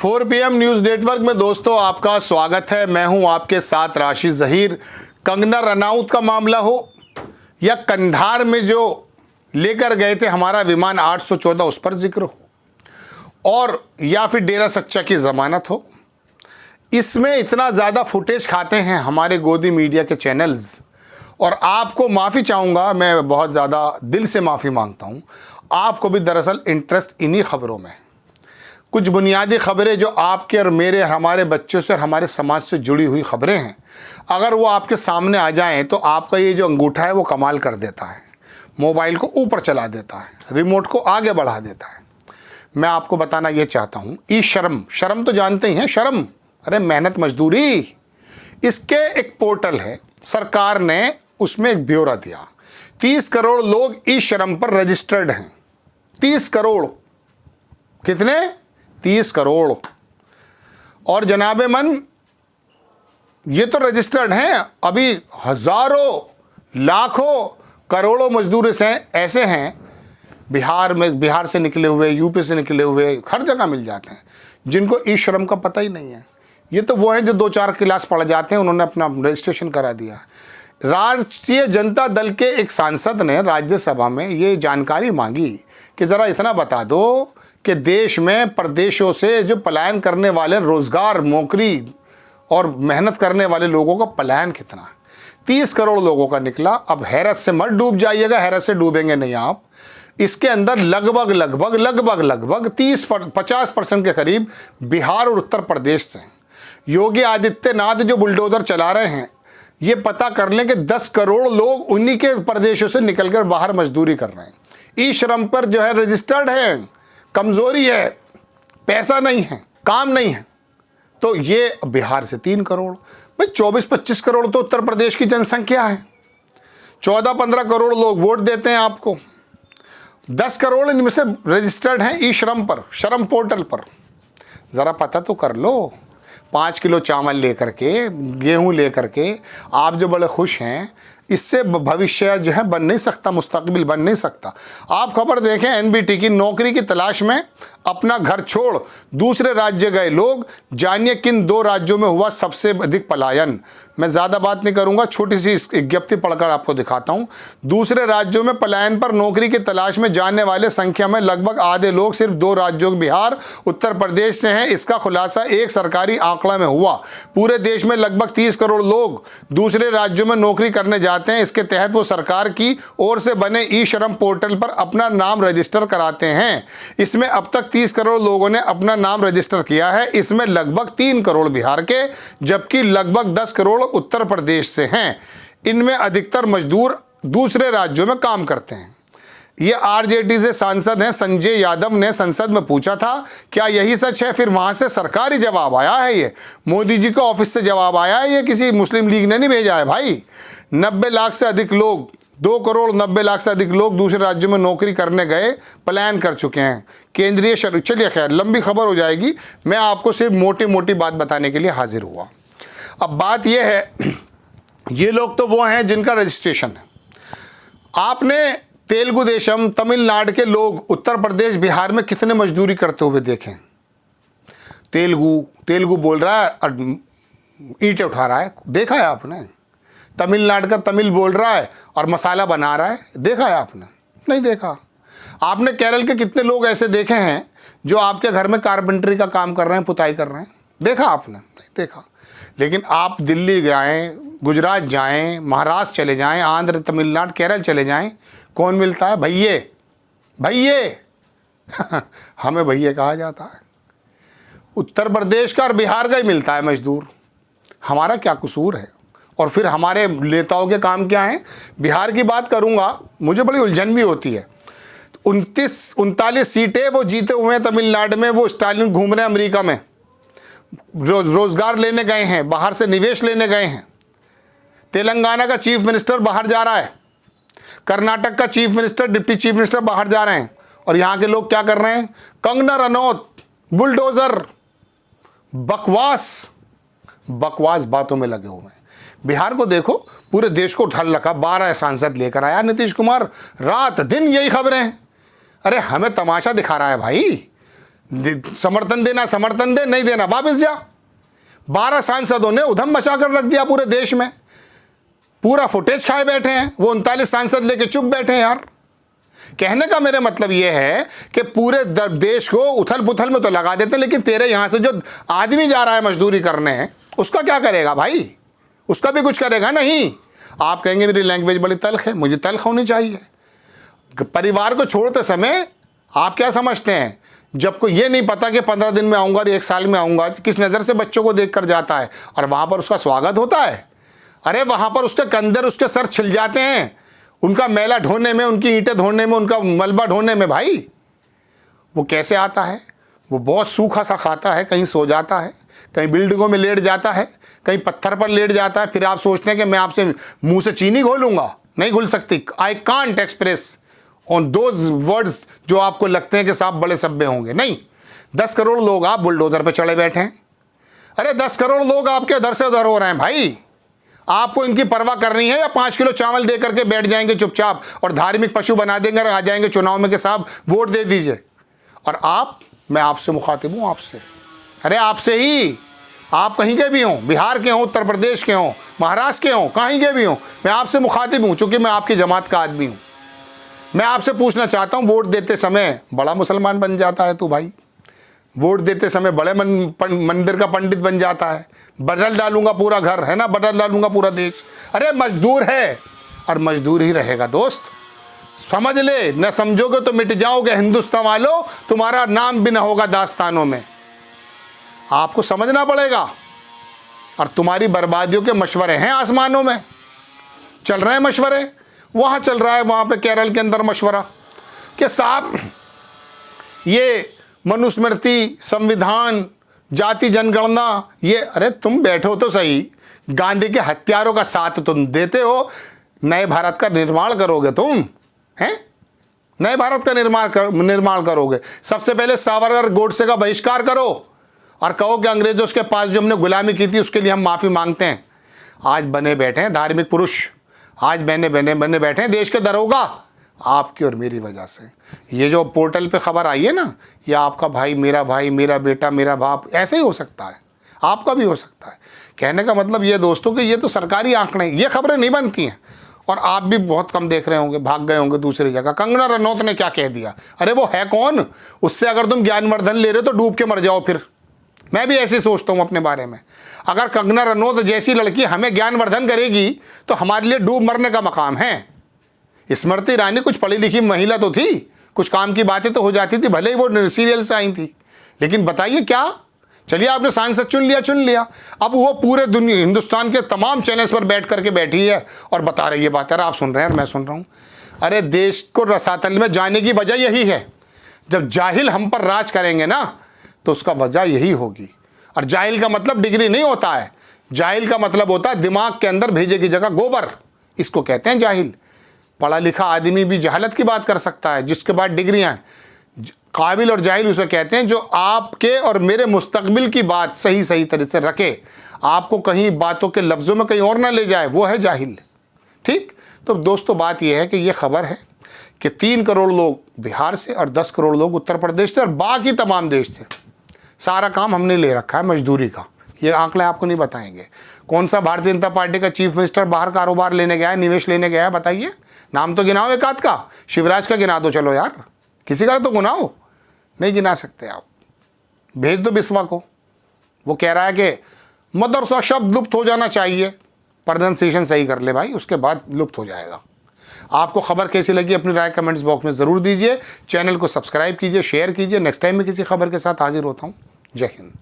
4 PM news network में दोस्तों आपका स्वागत है। मैं हूं आपके साथ राशिद ज़हीर। कंगना रनौत का मामला हो या कंधार में जो लेकर गए थे हमारा विमान 814 उस पर जिक्र हो, और या फिर डेरा सच्चा की ज़मानत हो, इसमें इतना ज़्यादा फुटेज खाते हैं हमारे गोदी मीडिया के चैनल्स। और आपको माफ़ी चाहूँगा, मैं बहुत ज़्यादा दिल से माफ़ी मांगता हूँ। आपको भी दरअसल इंटरेस्ट इन्हीं ख़बरों में, कुछ बुनियादी ख़बरें जो आपके और मेरे, हमारे बच्चों से और हमारे समाज से जुड़ी हुई ख़बरें हैं, अगर वो आपके सामने आ जाएं तो आपका ये जो अंगूठा है वो कमाल कर देता है, मोबाइल को ऊपर चला देता है, रिमोट को आगे बढ़ा देता है। मैं आपको बताना ये चाहता हूँ, ई शर्म, शर्म तो जानते ही हैं, शर्म, अरे मेहनत मजदूरी, इसके एक पोर्टल है, सरकार ने उसमें एक ब्यौरा दिया। 30 करोड़ लोग ई शर्म पर रजिस्टर्ड हैं। 30 करोड़, कितने? 30 करोड़। और जनाबे मन, ये तो रजिस्टर्ड हैं, अभी हजारों, लाखों, करोड़ों मजदूर ऐसे हैं बिहार में, बिहार से निकले हुए, यूपी से निकले हुए, हर जगह मिल जाते हैं, जिनको ई श्रम का पता ही नहीं है। ये तो वो हैं जो 2-4 क्लास पढ़ जाते हैं, उन्होंने अपना रजिस्ट्रेशन करा दिया। राष्ट्रीय जनता दल के एक सांसद ने राज्यसभा में ये जानकारी मांगी कि ज़रा इतना बता दो कि देश में प्रदेशों से जो पलायन करने वाले, रोज़गार, नौकरी और मेहनत करने वाले लोगों का पलायन कितना? 30 करोड़ लोगों का निकला। अब हैरत से मत डूब जाइएगा, हैरत से डूबेंगे नहीं आप। इसके अंदर लगभग 30-50% के करीब बिहार और उत्तर प्रदेश से हैं। योगी आदित्यनाथ जो बुलडोजर चला रहे हैं, ये पता कर लें कि 10 करोड़ लोग उन्हीं के प्रदेशों से निकलकर बाहर मजदूरी कर रहे हैं। ई श्रम पर जो है रजिस्टर्ड है, कमज़ोरी है, पैसा नहीं है, काम नहीं है। तो ये बिहार से 3 करोड़, भाई 24-25 करोड़ तो उत्तर प्रदेश की जनसंख्या है। 14-15 करोड़ लोग वोट देते हैं आपको। 10 करोड़ इनमें से रजिस्टर्ड हैं ई श्रम पर, श्रम पोर्टल पर। ज़रा पता तो कर लो। 5 किलो चावल लेकर के, गेहूँ लेकर के आप जो बड़े खुश हैं, इससे भविष्य जो है बन नहीं सकता, मुस्तकबिल बन नहीं सकता। आप खबर देखें, एनबीटी की, नौकरी की तलाश में अपना घर छोड़ दूसरे राज्य गए लोग, जानिए किन 2 राज्यों में हुआ सबसे अधिक पलायन। मैं ज़्यादा बात नहीं करूंगा, छोटी सी विज्ञप्ति पढ़कर आपको दिखाता हूं। दूसरे राज्यों में पलायन पर नौकरी की तलाश में जाने वाले संख्या में लगभग आधे लोग सिर्फ 2 राज्यों, बिहार, उत्तर प्रदेश से हैं। इसका खुलासा एक सरकारी आंकड़ा में हुआ। पूरे देश में लगभग 30 करोड़ लोग दूसरे राज्यों में नौकरी करने जाते हैं। इसके तहत वो सरकार की ओर से बने ई श्रम पोर्टल पर अपना नाम रजिस्टर कराते हैं। इसमें अब तक 30 करोड़ लोगों ने अपना नाम रजिस्टर किया है। इसमें लगभग 3 करोड़ बिहार के, जबकि लगभग 10 करोड़ उत्तर प्रदेश से हैं। इनमें अधिकतर मजदूर दूसरे राज्यों में काम करते हैं। ये आरजेडी से सांसद हैं संजय यादव ने संसद में पूछा था, क्या यही सच है? फिर वहां से सरकारी जवाब आया है, ये मोदी जी के ऑफिस से जवाब आया है, ये किसी मुस्लिम लीग ने नहीं भेजा है भाई। 90 लाख से अधिक लोग, 2 करोड़ 90 लाख से अधिक लोग दूसरे राज्यों में नौकरी करने गए, पलायन कर चुके हैं। केंद्रीय चलिए खैर, लंबी खबर हो जाएगी, मैं आपको सिर्फ मोटी मोटी बात बताने के लिए हाजिर हुआ। अब बात यह है, ये लोग तो वो हैं जिनका रजिस्ट्रेशन है। आपने तेलुगु देशम, तमिलनाडु के लोग उत्तर प्रदेश, बिहार में कितने मजदूरी करते हुए देखें? तेलुगु बोल रहा है और ईंटें उठा रहा है, देखा है आपने? तमिलनाडु का तमिल बोल रहा है और मसाला बना रहा है, देखा है आपने? नहीं देखा। आपने केरल के कितने लोग ऐसे देखे हैं जो आपके घर में कारपेंटरी का काम कर रहे हैं, पुताई कर रहे हैं? देखा आपने? नहीं देखा। लेकिन आप दिल्ली जाएं, गुजरात जाएं, महाराष्ट्र चले जाएं, आंध्र, तमिलनाडु, केरल चले जाएं, कौन मिलता है? भैये हमें भैये कहा जाता है। उत्तर प्रदेश का और बिहार का ही मिलता है मजदूर। हमारा क्या कसूर है? और फिर हमारे नेताओं के काम क्या हैं? बिहार की बात करूंगा, मुझे बड़ी उलझन भी होती है। 39 सीटें वो जीते हुए हैं तमिलनाडु में। वो स्टालिन घूम रहे हैं अमेरिका में, रोजगार लेने गए हैं, बाहर से निवेश लेने गए हैं। तेलंगाना का चीफ मिनिस्टर बाहर जा रहा है, कर्नाटक का chief minister, deputy chief minister बाहर जा रहे हैं, और यहाँ के लोग क्या कर रहे हैं? कंगना रनौत, बुलडोजर, बकवास बातों में लगे हुए हैं। बिहार को देखो, पूरे देश को उठा रखा, 12 सांसद लेकर आया नीतीश कुमार, रात दिन यही खबरें हैं। अरे हमें तमाशा दिखा रहा है भाई। समर्थन देना समर्थन दे, नहीं देना वापस जा। 12 सांसदों ने उधम मचा कर रख दिया पूरे देश में, पूरा फुटेज खाए बैठे हैं। वो 39 सांसद लेके चुप बैठे हैं यार। कहने का मेरे मतलब ये है कि पूरे देश को उथल पुथल में तो लगा देते हैं, लेकिन तेरे यहां से जो आदमी जा रहा है मजदूरी करने, उसका क्या करेगा भाई? उसका भी कुछ करेगा नहीं। आप कहेंगे मेरी लैंग्वेज बड़ी तल्ख है, मुझे तल्ख होनी चाहिए। परिवार को छोड़ते समय आप क्या समझते हैं, जब को ये नहीं पता कि 15 दिन में आऊँगा, 1 साल में आऊँगा, किस नज़र से बच्चों को देख कर जाता है, और वहाँ पर उसका स्वागत होता है। अरे वहाँ पर उसके कंधे, उसके सर छिल जाते हैं, उनका मैला ढोने में, उनकी ईंटें ढोने में, उनका मलबा ढोने में। भाई वो कैसे आता है? वो बहुत सूखा सा खाता है, कहीं सो जाता है, कहीं बिल्डिंगों में लेट जाता है, कहीं पत्थर पर लेट जाता है। फिर आप सोचते हैं कि मैं आपसे मुंह से चीनी घोलूंगा, नहीं घुल सकती। I can't express on those words जो आपको लगते हैं कि साहब बड़े सभ्य होंगे। नहीं, 10 करोड़ लोग आप बुलडोजर पे चढ़े बैठे हैं। अरे 10 करोड़ लोग आपके दर से उधर हो रहे हैं भाई। आपको इनकी परवाह करनी है, या 5 किलो चावल दे करके बैठ जाएंगे चुपचाप और धार्मिक पशु बना देंगे और आ जाएंगे चुनाव में कि साहब वोट दे दीजिए। और मैं आपसे मुखातिब हूँ, आपसे, अरे आपसे ही। आप कहीं के भी हों, बिहार के हों, उत्तर प्रदेश के हों, महाराष्ट्र के हों, कहीं के भी हों, मैं आपसे मुखातिब हूँ, चूँकि मैं आपकी जमात का आदमी हूँ। मैं आपसे पूछना चाहता हूँ, वोट देते समय बड़ा मुसलमान बन जाता है तू भाई। वोट देते समय बड़े मंदिर का पंडित बन जाता है। बदल डालूंगा पूरा घर, है ना, बदल डालूंगा पूरा देश। अरे मजदूर है और मजदूर ही रहेगा दोस्त, समझ ले। न समझोगे तो मिट जाओगे हिंदुस्तान वालों, तुम्हारा नाम भी ना होगा दास्तानों में। आपको समझना पड़ेगा। और तुम्हारी बर्बादियों के मशवरे हैं, आसमानों में चल रहे हैं मशवरे। वहाँ चल रहा है, वहाँ पे केरल के अंदर मशवरा कि साहब ये मनुस्मृति, संविधान, जाति जनगणना, ये, अरे तुम बैठो तो सही, गांधी के हत्यारों का साथ तुम देते हो। नए भारत का निर्माण करोगे तुम, हैं? नए भारत का निर्माण करोगे। सबसे पहले सावरकर, गोडसे का बहिष्कार करो और कहो कि अंग्रेजों के पास जो हमने गुलामी की थी उसके लिए हम माफ़ी मांगते हैं। आज बने बैठे हैं धार्मिक पुरुष, आज बने बैठे हैं देश के दरोगा, आपकी और मेरी वजह से। ये जो पोर्टल पे खबर आई है ना, ये आपका भाई, मेरा बेटा, मेरा बाप, ऐसे ही हो सकता है, आपका भी हो सकता है। कहने का मतलब ये दोस्तों कि ये तो सरकारी आंकड़े, ये खबरें नहीं बनती हैं। और आप भी बहुत कम देख रहे होंगे, भाग गए होंगे दूसरी जगह। कंगना रनौत ने क्या कह दिया? अरे वो है कौन? उससे अगर तुम ज्ञानवर्धन ले रहे हो तो डूब के मर जाओ। फिर मैं भी ऐसे सोचता हूँ अपने बारे में। अगर कंगना रनौत जैसी लड़की हमें ज्ञानवर्धन करेगी तो हमारे लिए डूब मरने का मकाम है। स्मृति ईरानी कुछ पढ़ी लिखी महिला तो थी, कुछ काम की बातें तो हो जाती थी, भले ही वो सीरियल से आई थी, लेकिन बताइए क्या? चलिए आपने सांसद चुन लिया, अब वो पूरे दुनिया, हिंदुस्तान के तमाम चैनल्स पर बैठ करके बैठी है और बता रही है बात। यार आप सुन रहे हैं और मैं सुन रहा हूँ। अरे देश को रसातल में जाने की वजह यही है। जब जाहिल हम पर राज करेंगे ना, तो उसका वजह यही होगी। और जाहिल का मतलब डिग्री नहीं होता है, जाहिल का मतलब होता है दिमाग के अंदर भेजे की जगह गोबर, इसको कहते हैं जाहिल। पढ़ा लिखा आदमी भी जहालत की बात कर सकता है, जिसके बाद डिग्रियां हैं। काबिल और जाहिल उसे कहते हैं जो आपके और मेरे मुस्तकबिल की बात सही तरह से रखे, आपको कहीं बातों के लफ्ज़ों में कहीं और ना ले जाए, वो है जाहिल। ठीक, तो दोस्तों बात यह है कि ये खबर है कि 3 करोड़ लोग बिहार से और 10 करोड़ लोग उत्तर प्रदेश से और बाकी तमाम देश से, सारा काम हमने ले रखा है मजदूरी का। ये आंकड़े आपको नहीं बताएंगे। कौन सा भारतीय जनता पार्टी का चीफ मिनिस्टर बाहर कारोबार लेने गया है, निवेश लेने गया है? बताइए, नाम तो गिनाओ एक आध का। शिवराज का गिना दो, चलो यार, किसी का तो गिनाओ। नहीं गिना सकते आप। भेज दो बिस्वा को, वो कह रहा है कि मदरसा शब्द लुप्त हो जाना चाहिए, प्रोनाउंसिएशन सही कर ले भाई, उसके बाद लुप्त हो जाएगा। आपको खबर कैसी लगी अपनी राय कमेंट्स बॉक्स में ज़रूर दीजिए। चैनल को सब्सक्राइब कीजिए, शेयर कीजिए। नेक्स्ट टाइम में किसी खबर के साथ हाजिर होता हूँ। जय हिंद।